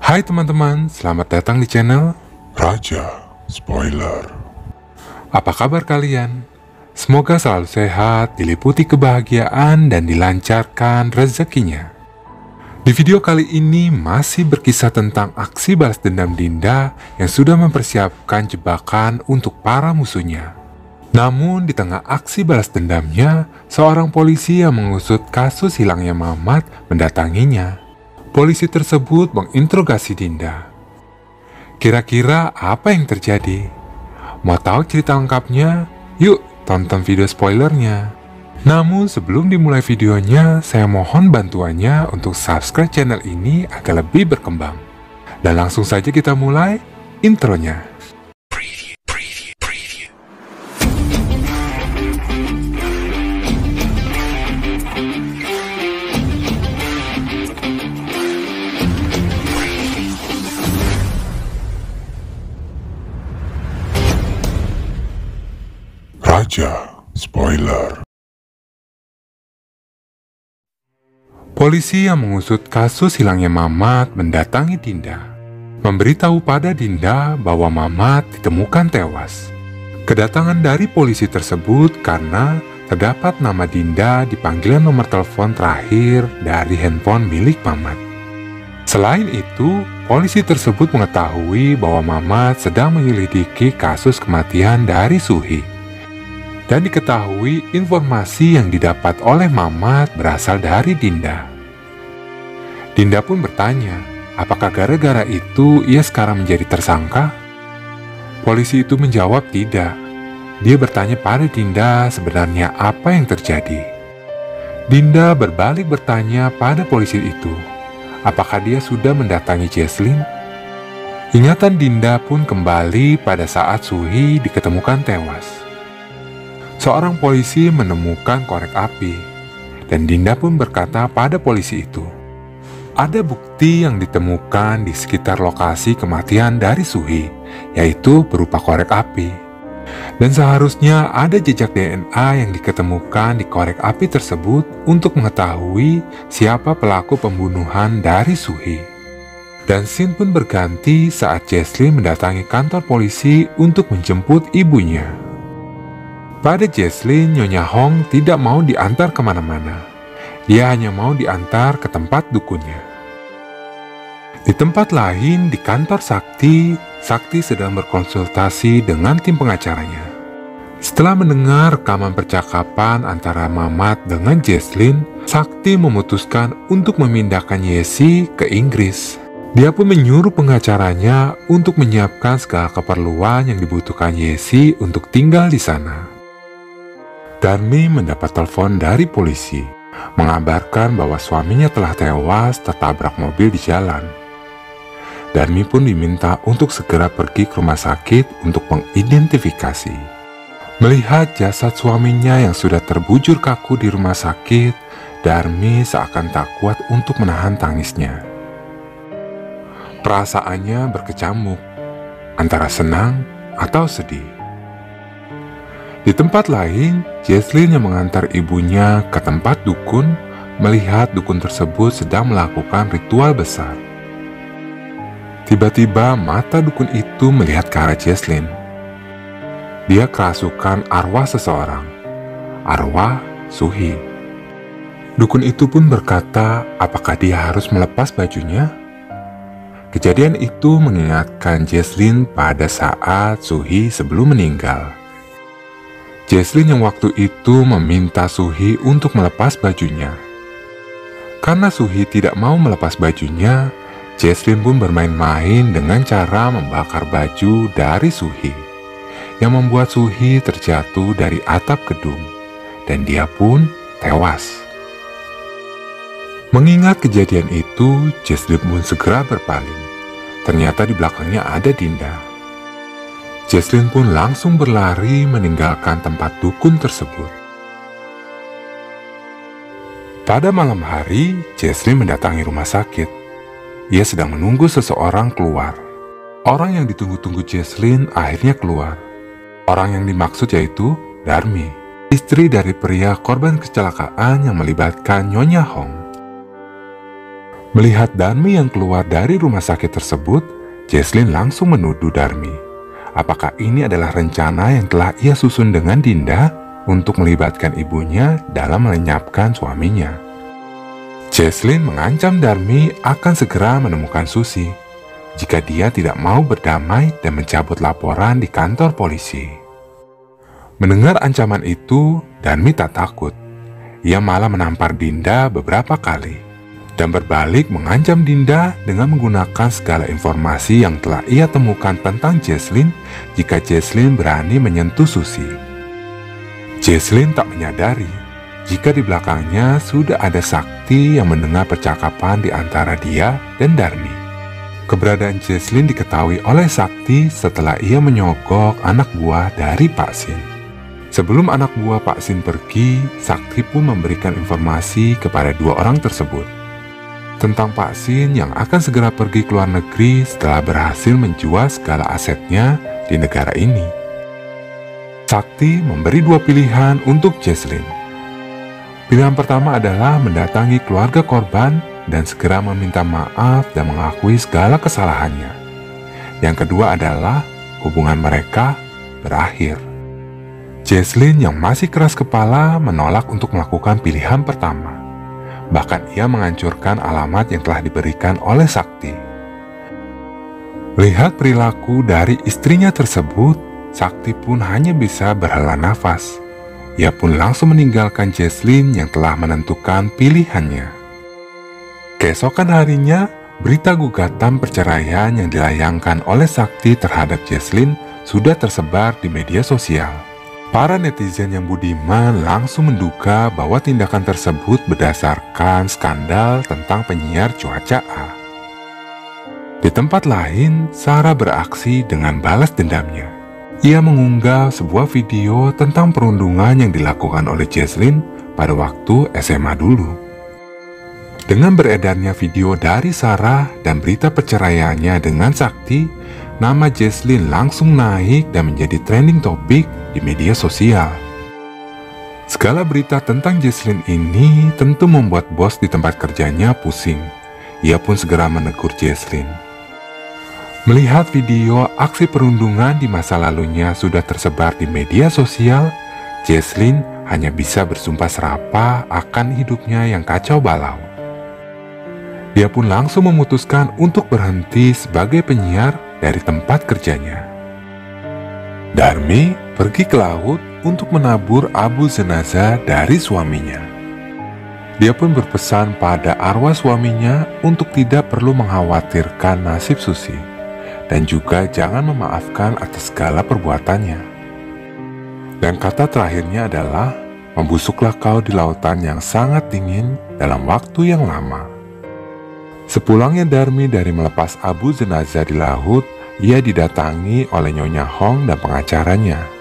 Hai teman-teman, selamat datang di channel Raja Spoiler. Apa kabar kalian? Semoga selalu sehat, diliputi kebahagiaan, dan dilancarkan rezekinya. Di video kali ini masih berkisah tentang aksi balas dendam Dinda yang sudah mempersiapkan jebakan untuk para musuhnya. Namun di tengah aksi balas dendamnya, seorang polisi yang mengusut kasus hilangnya Mamat mendatanginya. Polisi tersebut menginterogasi Dinda. Kira-kira apa yang terjadi? Mau tahu cerita lengkapnya? Yuk tonton video spoilernya. Namun sebelum dimulai videonya, saya mohon bantuannya untuk subscribe channel ini agar lebih berkembang. Dan langsung saja kita mulai intronya. Raja Spoiler. Polisi yang mengusut kasus hilangnya Mamat mendatangi Dinda, memberitahu pada Dinda bahwa Mamat ditemukan tewas. Kedatangan dari polisi tersebut karena terdapat nama Dinda di panggilan nomor telepon terakhir dari handphone milik Mamat. Selain itu, polisi tersebut mengetahui bahwa Mamat sedang menyelidiki kasus kematian dari Suhi. Dan diketahui informasi yang didapat oleh Mamat berasal dari Dinda. Dinda pun bertanya, apakah gara-gara itu ia sekarang menjadi tersangka? Polisi itu menjawab tidak. Dia bertanya pada Dinda sebenarnya apa yang terjadi. Dinda berbalik bertanya pada polisi itu, apakah dia sudah mendatangi Jesslyn? Ingatan Dinda pun kembali pada saat Suhi diketemukan tewas. Seorang polisi menemukan korek api, dan Dinda pun berkata pada polisi itu, ada bukti yang ditemukan di sekitar lokasi kematian dari Suhi, yaitu berupa korek api. Dan seharusnya ada jejak DNA yang diketemukan di korek api tersebut untuk mengetahui siapa pelaku pembunuhan dari Suhi. Dan scene pun berganti saat Jesslyn mendatangi kantor polisi untuk menjemput ibunya. Pada Jesslyn, Nyonya Hong tidak mau diantar kemana-mana. Dia hanya mau diantar ke tempat dukunnya. Di tempat lain, di kantor Sakti, Sakti sedang berkonsultasi dengan tim pengacaranya. Setelah mendengar rekaman percakapan antara Mamat dengan Jesslyn, Sakti memutuskan untuk memindahkan Yesi ke Inggris. Dia pun menyuruh pengacaranya untuk menyiapkan segala keperluan yang dibutuhkan Yesi untuk tinggal di sana. Darmi mendapat telepon dari polisi, mengabarkan bahwa suaminya telah tewas tertabrak mobil di jalan. Darmi pun diminta untuk segera pergi ke rumah sakit untuk mengidentifikasi. Melihat jasad suaminya yang sudah terbujur kaku di rumah sakit, Darmi seakan tak kuat untuk menahan tangisnya. Perasaannya berkecamuk, antara senang atau sedih. Di tempat lain, Jesslyn yang mengantar ibunya ke tempat dukun melihat dukun tersebut sedang melakukan ritual besar. Tiba-tiba mata dukun itu melihat ke arah Jesslyn. Dia kerasukan arwah seseorang, arwah Suhi. Dukun itu pun berkata, apakah dia harus melepas bajunya? Kejadian itu mengingatkan Jesslyn pada saat Suhi sebelum meninggal. Jesslyn yang waktu itu meminta Suhi untuk melepas bajunya. Karena Suhi tidak mau melepas bajunya, Jesslyn pun bermain-main dengan cara membakar baju dari Suhi, yang membuat Suhi terjatuh dari atap gedung, dan dia pun tewas. Mengingat kejadian itu, Jesslyn pun segera berpaling. Ternyata di belakangnya ada Dinda. Jesslyn pun langsung berlari meninggalkan tempat dukun tersebut. Pada malam hari, Jesslyn mendatangi rumah sakit. Ia sedang menunggu seseorang keluar. Orang yang ditunggu-tunggu Jesslyn akhirnya keluar. Orang yang dimaksud yaitu Darmi, istri dari pria korban kecelakaan yang melibatkan Nyonya Hong. Melihat Darmi yang keluar dari rumah sakit tersebut, Jesslyn langsung menuduh Darmi. Apakah ini adalah rencana yang telah ia susun dengan Dinda untuk melibatkan ibunya dalam melenyapkan suaminya? Jesslyn mengancam Darmi akan segera menemukan Susi jika dia tidak mau berdamai dan mencabut laporan di kantor polisi. Mendengar ancaman itu, Darmi tak takut. Ia malah menampar Dinda beberapa kali dan berbalik mengancam Dinda dengan menggunakan segala informasi yang telah ia temukan tentang Jesslyn jika Jesslyn berani menyentuh Susi. Jesslyn tak menyadari jika di belakangnya sudah ada Sakti yang mendengar percakapan di antara dia dan Darmi. Keberadaan Jesslyn diketahui oleh Sakti setelah ia menyogok anak buah dari Pak Sin. Sebelum anak buah Pak Sin pergi, Sakti pun memberikan informasi kepada dua orang tersebut tentang Pak Sin yang akan segera pergi ke luar negeri setelah berhasil menjual segala asetnya di negara ini. Sakti memberi dua pilihan untuk Jesslyn. Pilihan pertama adalah mendatangi keluarga korban dan segera meminta maaf dan mengakui segala kesalahannya. Yang kedua adalah hubungan mereka berakhir. Jesslyn yang masih keras kepala menolak untuk melakukan pilihan pertama. Bahkan ia menghancurkan alamat yang telah diberikan oleh Sakti. Lihat perilaku dari istrinya tersebut, Sakti pun hanya bisa berhela nafas. Ia pun langsung meninggalkan Jesslyn yang telah menentukan pilihannya. Keesokan harinya, berita gugatan perceraian yang dilayangkan oleh Sakti terhadap Jesslyn sudah tersebar di media sosial. Para netizen yang budiman langsung menduga bahwa tindakan tersebut berdasarkan skandal tentang penyiar cuaca A. Di tempat lain, Sarah beraksi dengan balas dendamnya. Ia mengunggah sebuah video tentang perundungan yang dilakukan oleh Jesslyn pada waktu SMA dulu. Dengan beredarnya video dari Sarah dan berita perceraiannya dengan Sakti, nama Jesslyn langsung naik dan menjadi trending topik di media sosial. Segala berita tentang Jesslyn ini tentu membuat bos di tempat kerjanya pusing. Ia pun segera menegur Jesslyn. Melihat video aksi perundungan di masa lalunya sudah tersebar di media sosial, Jesslyn hanya bisa bersumpah serapah akan hidupnya yang kacau balau. Dia pun langsung memutuskan untuk berhenti sebagai penyiar dari tempat kerjanya. Darmi pergi ke laut untuk menabur abu jenazah dari suaminya. Dia pun berpesan pada arwah suaminya untuk tidak perlu mengkhawatirkan nasib Susi dan juga jangan memaafkan atas segala perbuatannya. Dan kata terakhirnya adalah, membusuklah kau di lautan yang sangat dingin dalam waktu yang lama. Sepulangnya Darmi dari melepas abu jenazah di laut, ia didatangi oleh Nyonya Hong dan pengacaranya.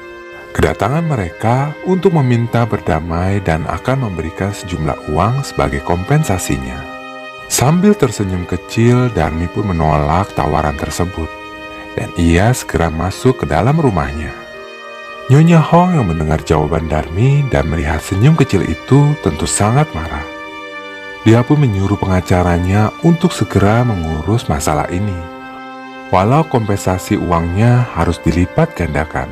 Kedatangan mereka untuk meminta berdamai dan akan memberikan sejumlah uang sebagai kompensasinya. Sambil tersenyum kecil, Darmi pun menolak tawaran tersebut, dan ia segera masuk ke dalam rumahnya. Nyonya Hong yang mendengar jawaban Darmi dan melihat senyum kecil itu tentu sangat marah. Dia pun menyuruh pengacaranya untuk segera mengurus masalah ini, walau kompensasi uangnya harus dilipat gandakan.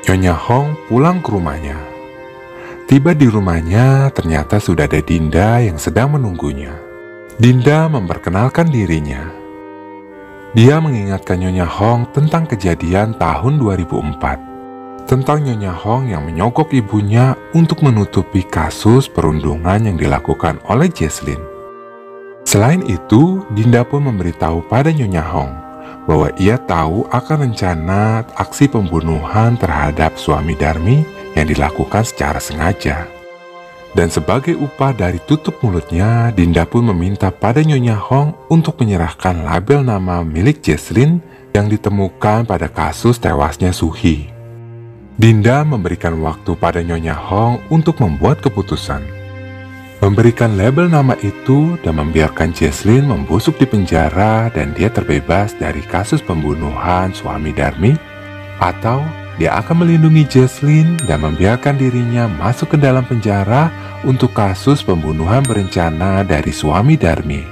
Nyonya Hong pulang ke rumahnya. Tiba di rumahnya, ternyata sudah ada Dinda yang sedang menunggunya. Dinda memperkenalkan dirinya. Dia mengingatkan Nyonya Hong tentang kejadian tahun 2004. Tentang Nyonya Hong yang menyogok ibunya untuk menutupi kasus perundungan yang dilakukan oleh Jesslyn. Selain itu, Dinda pun memberitahu pada Nyonya Hong bahwa ia tahu akan rencana aksi pembunuhan terhadap suami Darmi yang dilakukan secara sengaja. Dan sebagai upah dari tutup mulutnya, Dinda pun meminta pada Nyonya Hong untuk menyerahkan label nama milik Jesslyn yang ditemukan pada kasus tewasnya Suhi. Dinda memberikan waktu pada Nyonya Hong untuk membuat keputusan. Memberikan label nama itu dan membiarkan Jesslyn membusuk di penjara dan dia terbebas dari kasus pembunuhan suami Darmi, atau dia akan melindungi Jesslyn dan membiarkan dirinya masuk ke dalam penjara untuk kasus pembunuhan berencana dari suami Darmi.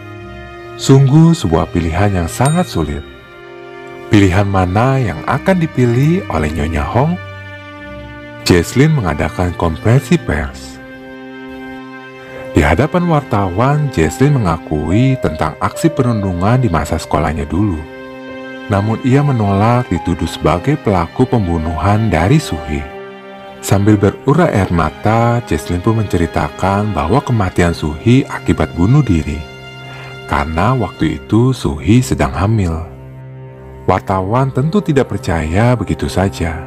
Sungguh sebuah pilihan yang sangat sulit. Pilihan mana yang akan dipilih oleh Nyonya Hong? Jesslyn mengadakan konferensi pers. Di hadapan wartawan, Jesslyn mengakui tentang aksi perundungan di masa sekolahnya dulu. Namun ia menolak dituduh sebagai pelaku pembunuhan dari Suhi. Sambil berurai air mata, Jesslyn pun menceritakan bahwa kematian Suhi akibat bunuh diri. Karena waktu itu Suhi sedang hamil. Wartawan tentu tidak percaya begitu saja.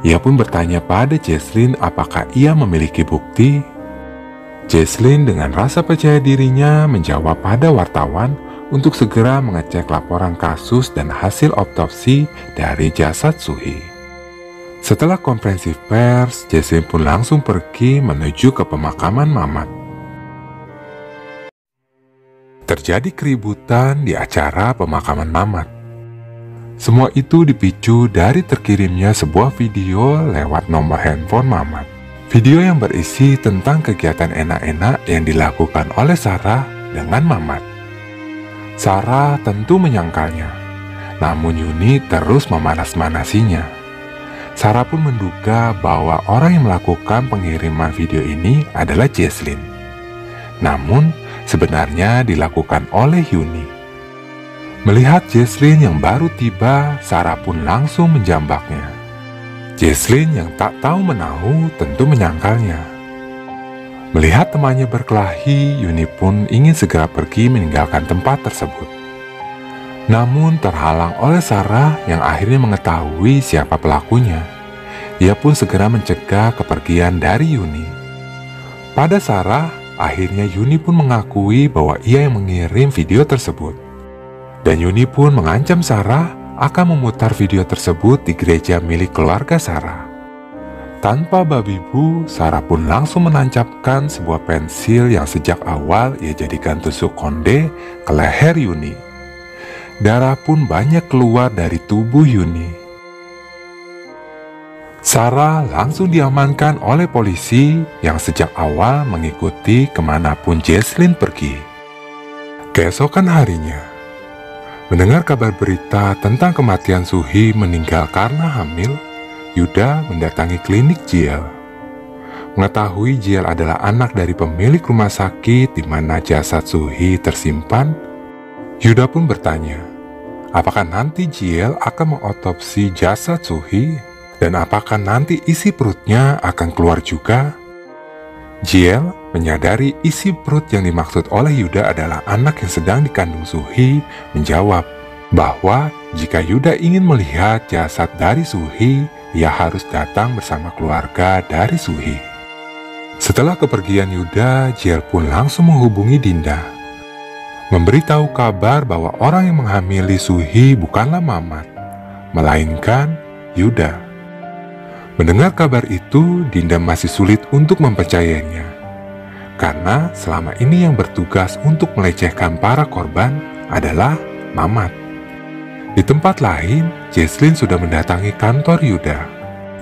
Ia pun bertanya pada Jesslyn apakah ia memiliki bukti. Jesslyn dengan rasa percaya dirinya menjawab pada wartawan untuk segera mengecek laporan kasus dan hasil otopsi dari jasad Suhi. Setelah konferensi pers, Jesslyn pun langsung pergi menuju ke pemakaman Mamat. Terjadi keributan di acara pemakaman Mamat. Semua itu dipicu dari terkirimnya sebuah video lewat nomor handphone Mamat. Video yang berisi tentang kegiatan enak-enak yang dilakukan oleh Sarah dengan Mamat. Sarah tentu menyangkalnya, namun Yuni terus memanas-manasinya. Sarah pun menduga bahwa orang yang melakukan pengiriman video ini adalah Jesslyn. Namun, sebenarnya dilakukan oleh Yuni. Melihat Jesslyn yang baru tiba, Sarah pun langsung menjambaknya. Jesslyn yang tak tahu menahu tentu menyangkalnya. Melihat temannya berkelahi, Yuni pun ingin segera pergi meninggalkan tempat tersebut. Namun terhalang oleh Sarah yang akhirnya mengetahui siapa pelakunya. Ia pun segera mencegah kepergian dari Yuni. Pada Sarah, akhirnya Yuni pun mengakui bahwa ia yang mengirim video tersebut. Dan Yuni pun mengancam Sarah akan memutar video tersebut di gereja milik keluarga Sarah. Tanpa babi bu, Sarah pun langsung menancapkan sebuah pensil yang sejak awal ia jadikan tusuk konde ke leher Yuni. Darah pun banyak keluar dari tubuh Yuni. Sarah langsung diamankan oleh polisi yang sejak awal mengikuti kemanapun Jesslyn pergi. Keesokan harinya, mendengar kabar berita tentang kematian Suhi meninggal karena hamil, Yuda mendatangi klinik Jiel. Mengetahui Jiel adalah anak dari pemilik rumah sakit di mana jasad Suhi tersimpan, Yuda pun bertanya, apakah nanti Jiel akan mengotopsi jasad Suhi dan apakah nanti isi perutnya akan keluar juga? Jiel menyadari isi perut yang dimaksud oleh Yuda adalah anak yang sedang dikandung Suhi, menjawab bahwa jika Yuda ingin melihat jasad dari Suhi, ia harus datang bersama keluarga dari Suhi. Setelah kepergian Yuda, Jiel pun langsung menghubungi Dinda, memberitahu kabar bahwa orang yang menghamili Suhi bukanlah Mamat, melainkan Yuda. Mendengar kabar itu, Dinda masih sulit untuk mempercayainya. Karena selama ini yang bertugas untuk melecehkan para korban adalah Mamat. Di tempat lain, Jesslyn sudah mendatangi kantor Yuda.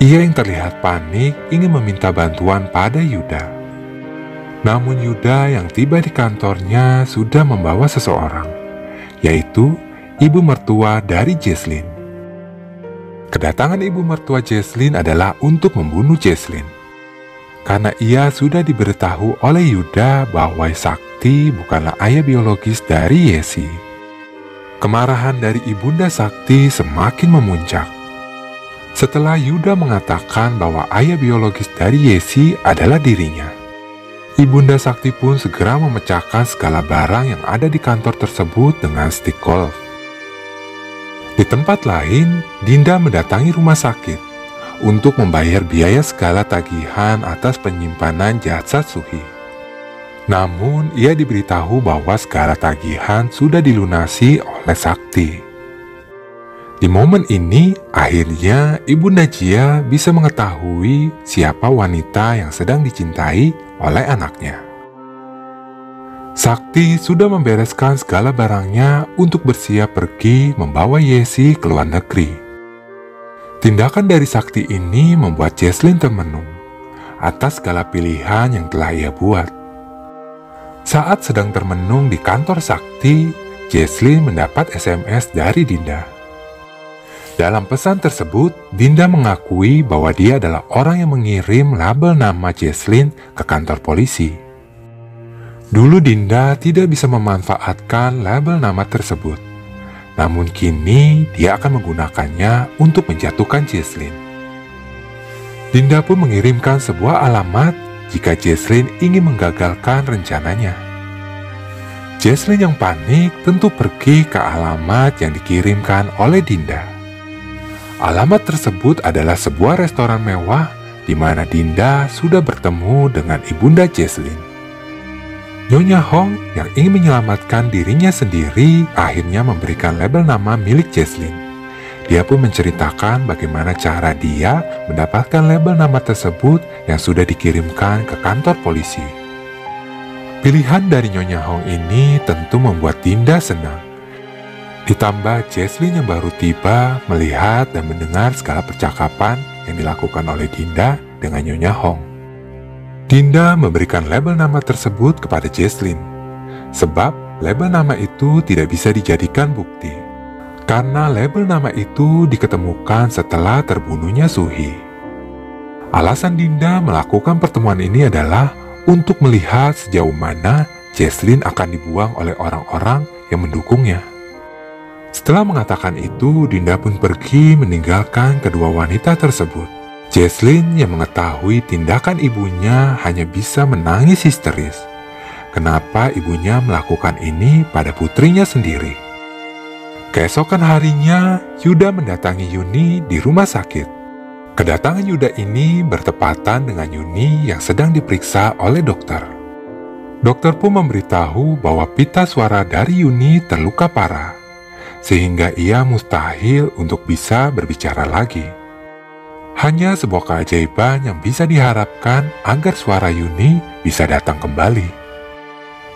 Ia yang terlihat panik ingin meminta bantuan pada Yuda. Namun Yuda yang tiba di kantornya sudah membawa seseorang, yaitu ibu mertua dari Jesslyn. Kedatangan ibu mertua Jesslyn adalah untuk membunuh Jesslyn. Karena ia sudah diberitahu oleh Yuda bahwa Sakti bukanlah ayah biologis dari Yesi. Kemarahan dari ibunda Sakti semakin memuncak. Setelah Yuda mengatakan bahwa ayah biologis dari Yesi adalah dirinya, ibunda Sakti pun segera memecahkan segala barang yang ada di kantor tersebut dengan stik golf. Di tempat lain, Dinda mendatangi rumah sakit untuk membayar biaya segala tagihan atas penyimpanan jasad Suhi. Namun, ia diberitahu bahwa segala tagihan sudah dilunasi oleh Sakti. Di momen ini, akhirnya Ibunda Jia bisa mengetahui siapa wanita yang sedang dicintai oleh anaknya. Sakti sudah membereskan segala barangnya untuk bersiap pergi membawa Yesi ke luar negeri. Tindakan dari Sakti ini membuat Jesslyn termenung atas segala pilihan yang telah ia buat. Saat sedang termenung di kantor Sakti, Jesslyn mendapat SMS dari Dinda. Dalam pesan tersebut, Dinda mengakui bahwa dia adalah orang yang mengirim label nama Jesslyn ke kantor polisi. Dulu Dinda tidak bisa memanfaatkan label nama tersebut, namun kini dia akan menggunakannya untuk menjatuhkan Jesslyn. Dinda pun mengirimkan sebuah alamat jika Jesslyn ingin menggagalkan rencananya. Jesslyn yang panik tentu pergi ke alamat yang dikirimkan oleh Dinda. Alamat tersebut adalah sebuah restoran mewah di mana Dinda sudah bertemu dengan ibunda Jesslyn. Nyonya Hong yang ingin menyelamatkan dirinya sendiri akhirnya memberikan label nama milik Jesslyn. Dia pun menceritakan bagaimana cara dia mendapatkan label nama tersebut yang sudah dikirimkan ke kantor polisi. Pilihan dari Nyonya Hong ini tentu membuat Dinda senang. Ditambah Jesslyn yang baru tiba melihat dan mendengar segala percakapan yang dilakukan oleh Dinda dengan Nyonya Hong. Dinda memberikan label nama tersebut kepada Jesslyn, sebab label nama itu tidak bisa dijadikan bukti, karena label nama itu diketemukan setelah terbunuhnya Suhi. Alasan Dinda melakukan pertemuan ini adalah untuk melihat sejauh mana Jesslyn akan dibuang oleh orang-orang yang mendukungnya. Setelah mengatakan itu, Dinda pun pergi meninggalkan kedua wanita tersebut. Jesslyn yang mengetahui tindakan ibunya hanya bisa menangis histeris. Kenapa ibunya melakukan ini pada putrinya sendiri? Keesokan harinya, Yuda mendatangi Yuni di rumah sakit. Kedatangan Yuda ini bertepatan dengan Yuni yang sedang diperiksa oleh dokter. Dokter pun memberitahu bahwa pita suara dari Yuni terluka parah, sehingga ia mustahil untuk bisa berbicara lagi. Hanya sebuah keajaiban yang bisa diharapkan agar suara Yuni bisa datang kembali.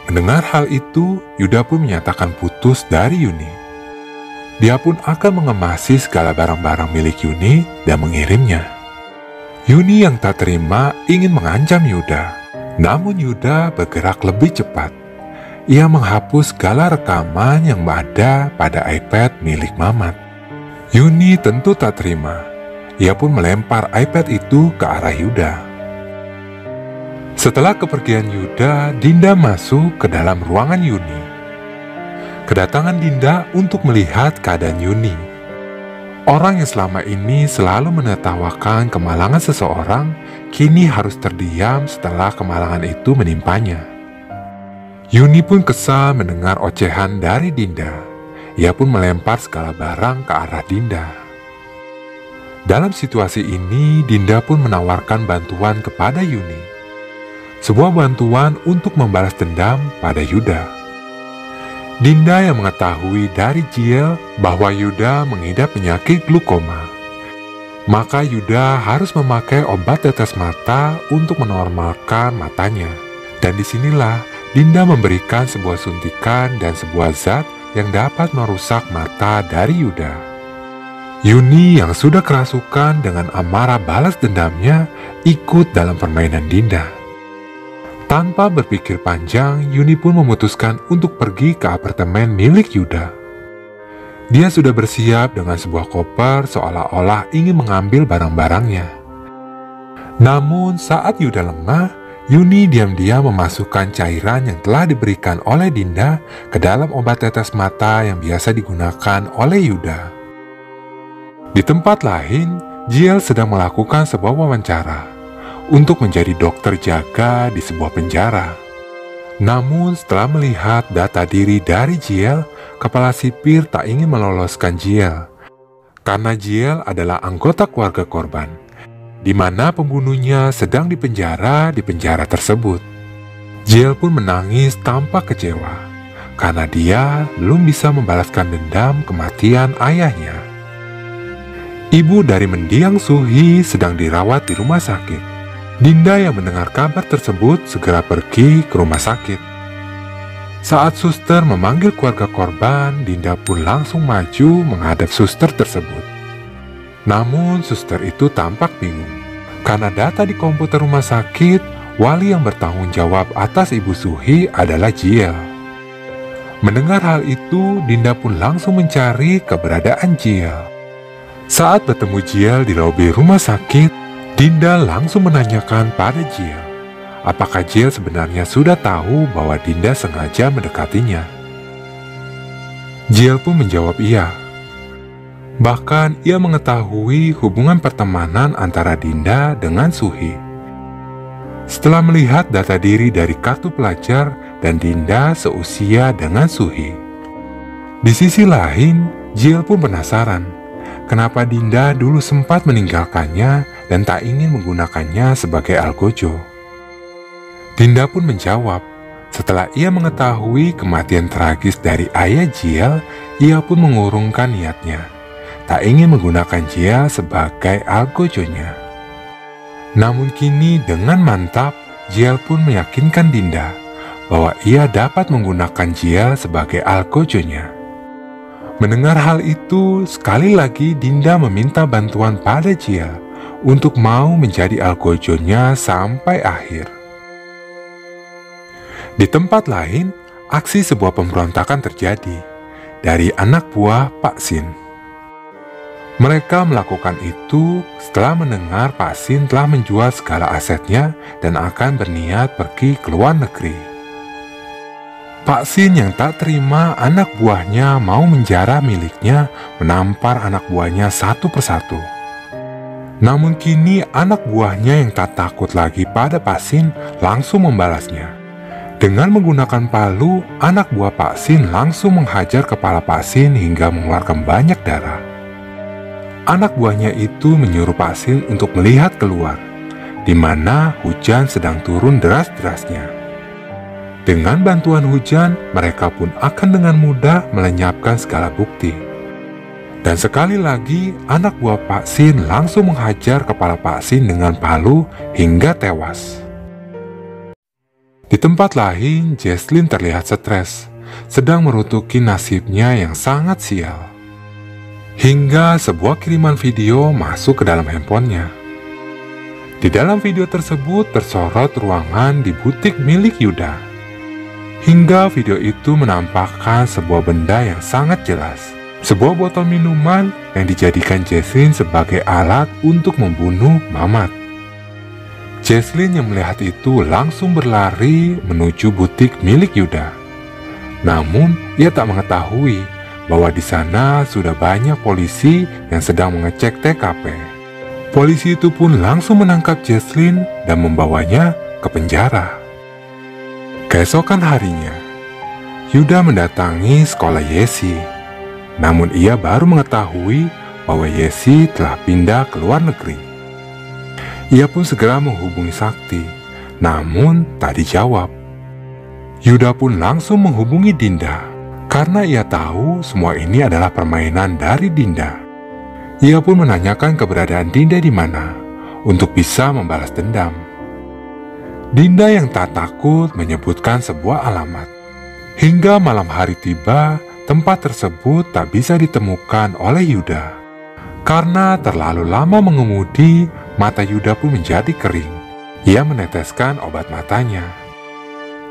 Mendengar hal itu, Yuda pun menyatakan putus dari Yuni. Dia pun akan mengemasi segala barang-barang milik Yuni dan mengirimnya. Yuni yang tak terima ingin mengancam Yuda, namun Yuda bergerak lebih cepat. Ia menghapus segala rekaman yang ada pada iPad milik Mamat. Yuni tentu tak terima. Ia pun melempar iPad itu ke arah Yuda. Setelah kepergian Yuda, Dinda masuk ke dalam ruangan Yuni. Kedatangan Dinda untuk melihat keadaan Yuni. Orang yang selama ini selalu menertawakan kemalangan seseorang, kini harus terdiam setelah kemalangan itu menimpanya. Yuni pun kesal mendengar ocehan dari Dinda. Ia pun melempar segala barang ke arah Dinda. Dalam situasi ini, Dinda pun menawarkan bantuan kepada Yuni. Sebuah bantuan untuk membalas dendam pada Yuda. Dinda yang mengetahui dari Jiel bahwa Yuda mengidap penyakit glukoma. Maka Yuda harus memakai obat tetes mata untuk menormalkan matanya. Dan disinilah Dinda memberikan sebuah suntikan dan sebuah zat yang dapat merusak mata dari Yuda. Yuni yang sudah kerasukan dengan amarah balas dendamnya ikut dalam permainan Dinda. Tanpa berpikir panjang, Yuni pun memutuskan untuk pergi ke apartemen milik Yuda. Dia sudah bersiap dengan sebuah koper seolah-olah ingin mengambil barang-barangnya. Namun saat Yuda lengah, Yuni diam-diam memasukkan cairan yang telah diberikan oleh Dinda ke dalam obat tetes mata yang biasa digunakan oleh Yuda. Di tempat lain, Jiel sedang melakukan sebuah wawancara untuk menjadi dokter jaga di sebuah penjara. Namun setelah melihat data diri dari Jiel, kepala sipir tak ingin meloloskan Jiel. Karena Jiel adalah anggota keluarga korban, di mana pembunuhnya sedang dipenjara di penjara tersebut. Jiel pun menangis tanpa kecewa, karena dia belum bisa membalaskan dendam kematian ayahnya. Ibu dari mendiang Suhi sedang dirawat di rumah sakit. Dinda yang mendengar kabar tersebut segera pergi ke rumah sakit. Saat suster memanggil keluarga korban, Dinda pun langsung maju menghadap suster tersebut. Namun suster itu tampak bingung. Karena data di komputer rumah sakit, wali yang bertanggung jawab atas Ibu Suhi adalah Jiel. Mendengar hal itu, Dinda pun langsung mencari keberadaan Jiel. Saat bertemu Jiel di lobi rumah sakit, Dinda langsung menanyakan pada Jiel, apakah Jiel sebenarnya sudah tahu bahwa Dinda sengaja mendekatinya. Jiel pun menjawab iya. Bahkan ia mengetahui hubungan pertemanan antara Dinda dengan Suhi. Setelah melihat data diri dari kartu pelajar dan Dinda seusia dengan Suhi. Di sisi lain, Jiel pun penasaran kenapa Dinda dulu sempat meninggalkannya dan tak ingin menggunakannya sebagai algojo. Dinda pun menjawab, setelah ia mengetahui kematian tragis dari ayah Jiel, ia pun mengurungkan niatnya. Tak ingin menggunakan Jiel sebagai algojonya. Namun kini dengan mantap, Jiel pun meyakinkan Dinda bahwa ia dapat menggunakan Jiel sebagai algojonya. Mendengar hal itu, sekali lagi Dinda meminta bantuan pada Jiel untuk mau menjadi algojonya sampai akhir. Di tempat lain, aksi sebuah pemberontakan terjadi dari anak buah Pak Sin. Mereka melakukan itu setelah mendengar Pak Sin telah menjual segala asetnya dan akan berniat pergi ke luar negeri. Pak Sin yang tak terima anak buahnya mau menjarah miliknya menampar anak buahnya satu persatu. Namun kini anak buahnya yang tak takut lagi pada Pak Sin langsung membalasnya. Dengan menggunakan palu, anak buah Pak Sin langsung menghajar kepala Pak Sin hingga mengeluarkan banyak darah. Anak buahnya itu menyuruh Pak Sin untuk melihat keluar, di mana hujan sedang turun deras-derasnya. Dengan bantuan hujan, mereka pun akan dengan mudah melenyapkan segala bukti. Dan sekali lagi, anak buah Pak Sin langsung menghajar kepala Pak Sin dengan palu hingga tewas. Di tempat lain, Jesslyn terlihat stres, sedang merutuki nasibnya yang sangat sial. Hingga sebuah kiriman video masuk ke dalam handphonenya. Di dalam video tersebut tersorot ruangan di butik milik Yuda. Hingga video itu menampakkan sebuah benda yang sangat jelas. Sebuah botol minuman yang dijadikan Jesslyn sebagai alat untuk membunuh Mamat. Jesslyn yang melihat itu langsung berlari menuju butik milik Yuda. Namun, ia tak mengetahui bahwa di sana sudah banyak polisi yang sedang mengecek TKP. Polisi itu pun langsung menangkap Jesslyn dan membawanya ke penjara. Keesokan harinya, Yuda mendatangi sekolah Yesi. Namun ia baru mengetahui bahwa Yesi telah pindah ke luar negeri. Ia pun segera menghubungi Sakti, namun tak dijawab. Yuda pun langsung menghubungi Dinda, karena ia tahu semua ini adalah permainan dari Dinda. Ia pun menanyakan keberadaan Dinda di mana, untuk bisa membalas dendam. Dinda yang tak takut menyebutkan sebuah alamat. Hingga malam hari tiba, tempat tersebut tak bisa ditemukan oleh Yuda. Karena terlalu lama mengemudi, mata Yuda pun menjadi kering. Ia meneteskan obat matanya.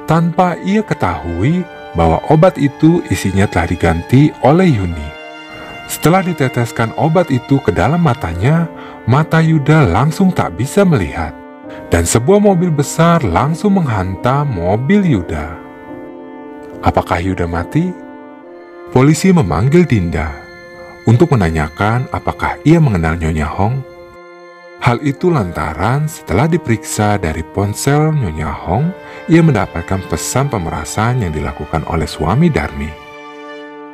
Tanpa ia ketahui bahwa obat itu isinya telah diganti oleh Yuni. Setelah diteteskan obat itu ke dalam matanya, mata Yuda langsung tak bisa melihat. Dan sebuah mobil besar langsung menghantam mobil Yuda. Apakah Yuda mati? Polisi memanggil Dinda untuk menanyakan apakah ia mengenal Nyonya Hong. Hal itu lantaran setelah diperiksa dari ponsel Nyonya Hong, ia mendapatkan pesan pemerasan yang dilakukan oleh suami Darmi.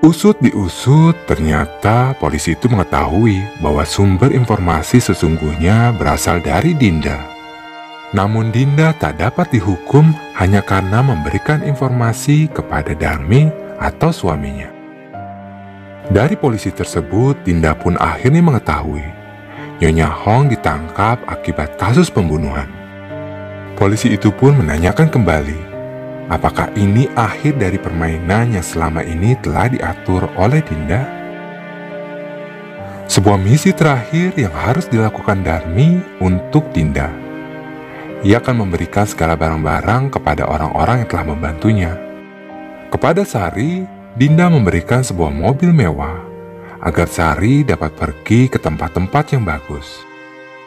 Usut diusut, ternyata polisi itu mengetahui bahwa sumber informasi sesungguhnya berasal dari Dinda. Namun Dinda tak dapat dihukum hanya karena memberikan informasi kepada Darmi atau suaminya. Dari polisi tersebut, Dinda pun akhirnya mengetahui Nyonya Hong ditangkap akibat kasus pembunuhan. Polisi itu pun menanyakan kembali, apakah ini akhir dari permainan yang selama ini telah diatur oleh Dinda? Sebuah misi terakhir yang harus dilakukan Darmi untuk Dinda. Ia akan memberikan segala barang-barang kepada orang-orang yang telah membantunya. Kepada Sari, Dinda memberikan sebuah mobil mewah agar Sari dapat pergi ke tempat-tempat yang bagus.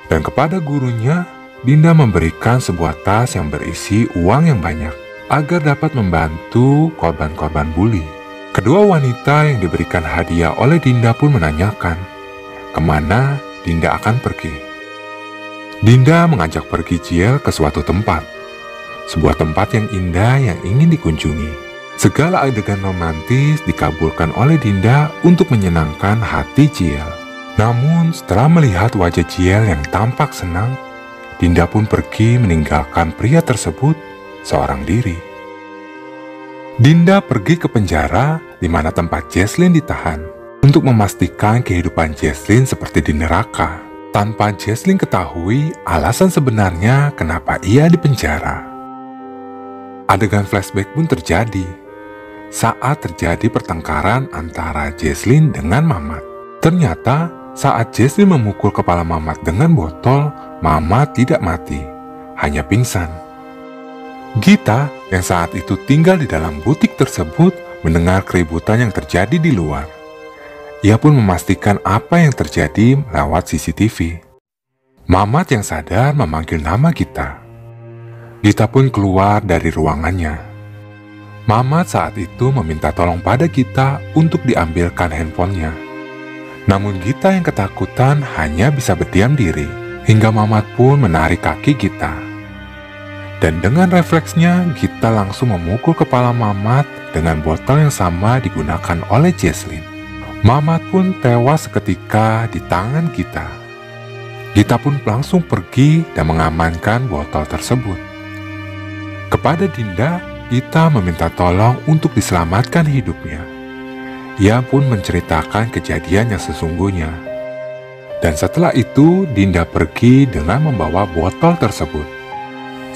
Dan kepada gurunya, Dinda memberikan sebuah tas yang berisi uang yang banyak agar dapat membantu korban-korban bully. Kedua wanita yang diberikan hadiah oleh Dinda pun menanyakan kemana Dinda akan pergi. Dinda mengajak pergi Jiel ke suatu tempat, sebuah tempat yang indah yang ingin dikunjungi. Segala adegan romantis dikabulkan oleh Dinda untuk menyenangkan hati Jiel. Namun setelah melihat wajah Jiel yang tampak senang, Dinda pun pergi meninggalkan pria tersebut seorang diri. Dinda pergi ke penjara di mana tempat Jesslyn ditahan untuk memastikan kehidupan Jesslyn seperti di neraka, tanpa Jesslyn ketahui alasan sebenarnya kenapa ia dipenjara. Adegan flashback pun terjadi saat terjadi pertengkaran antara Jesslyn dengan Mamat. Ternyata saat Jesslyn memukul kepala Mamat dengan botol, Mamat tidak mati, hanya pingsan. Gita yang saat itu tinggal di dalam butik tersebut mendengar keributan yang terjadi di luar. Ia pun memastikan apa yang terjadi lewat CCTV. Mamat yang sadar memanggil nama Gita. Gita pun keluar dari ruangannya. Mamat saat itu meminta tolong pada Gita untuk diambilkan handphonenya. Namun Gita yang ketakutan hanya bisa berdiam diri, hingga Mamat pun menarik kaki Gita. Dan dengan refleksnya, Gita langsung memukul kepala Mamat dengan botol yang sama digunakan oleh Jesslyn. Mamat pun tewas seketika di tangan Gita. Gita pun langsung pergi dan mengamankan botol tersebut. Kepada Dinda, Gita meminta tolong untuk diselamatkan hidupnya. Ia pun menceritakan kejadian yang sesungguhnya. Dan setelah itu, Dinda pergi dengan membawa botol tersebut.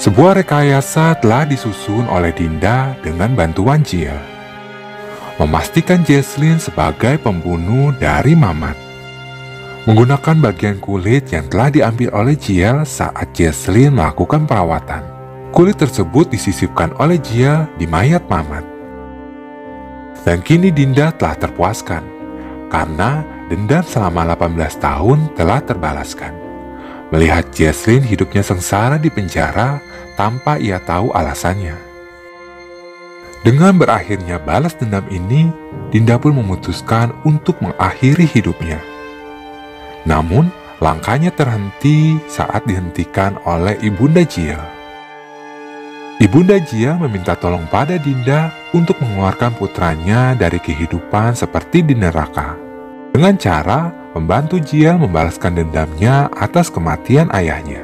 Sebuah rekayasa telah disusun oleh Dinda dengan bantuan Jiel, memastikan Jesslyn sebagai pembunuh dari Mamat. Menggunakan bagian kulit yang telah diambil oleh Jiel saat Jesslyn melakukan perawatan, kulit tersebut disisipkan oleh Jiel di mayat Mamat. Dan kini Dinda telah terpuaskan, karena dendam selama 18 tahun telah terbalaskan. Melihat Jesslyn hidupnya sengsara di penjara tanpa ia tahu alasannya. Dengan berakhirnya balas dendam ini, Dinda pun memutuskan untuk mengakhiri hidupnya. Namun, langkahnya terhenti saat dihentikan oleh Ibunda Jiel. Ibunda Jiel meminta tolong pada Dinda untuk mengeluarkan putranya dari kehidupan seperti di neraka, dengan cara membantu Jiel membalaskan dendamnya atas kematian ayahnya.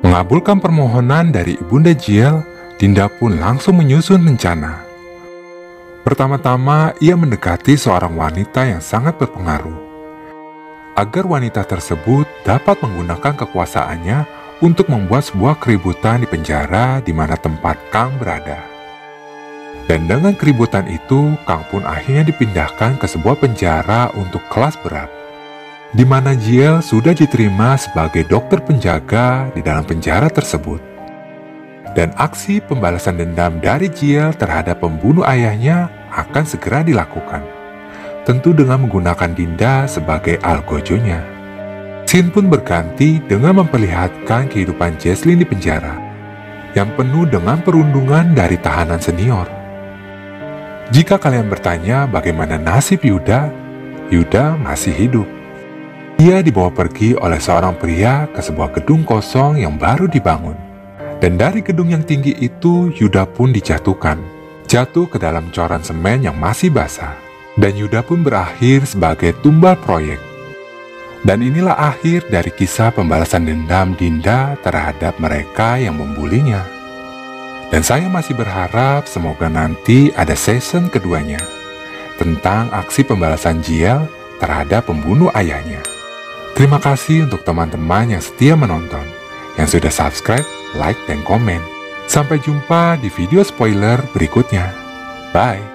Mengabulkan permohonan dari Ibunda Jiel, Dinda pun langsung menyusun rencana. Pertama-tama, ia mendekati seorang wanita yang sangat berpengaruh, agar wanita tersebut dapat menggunakan kekuasaannya untuk membuat sebuah keributan di penjara di mana tempat Kang berada. Dan dengan keributan itu, Kang pun akhirnya dipindahkan ke sebuah penjara untuk kelas berat, di mana Jiel sudah diterima sebagai dokter penjaga di dalam penjara tersebut. Dan aksi pembalasan dendam dari Jiel terhadap pembunuh ayahnya akan segera dilakukan, tentu dengan menggunakan Dinda sebagai algojonya. Scene pun berganti dengan memperlihatkan kehidupan Jesslyn di penjara, yang penuh dengan perundungan dari tahanan senior. Jika kalian bertanya bagaimana nasib Yuda, Yuda masih hidup. Ia dibawa pergi oleh seorang pria ke sebuah gedung kosong yang baru dibangun. Dan dari gedung yang tinggi itu, Yuda pun dijatuhkan, jatuh ke dalam coran semen yang masih basah. Dan Yuda pun berakhir sebagai tumbal proyek. Dan inilah akhir dari kisah pembalasan dendam Dinda terhadap mereka yang membulinya. Dan saya masih berharap semoga nanti ada season keduanya tentang aksi pembalasan Jiel terhadap pembunuh ayahnya. Terima kasih untuk teman-teman yang setia menonton, yang sudah subscribe, like, dan komen. Sampai jumpa di video spoiler berikutnya. Bye!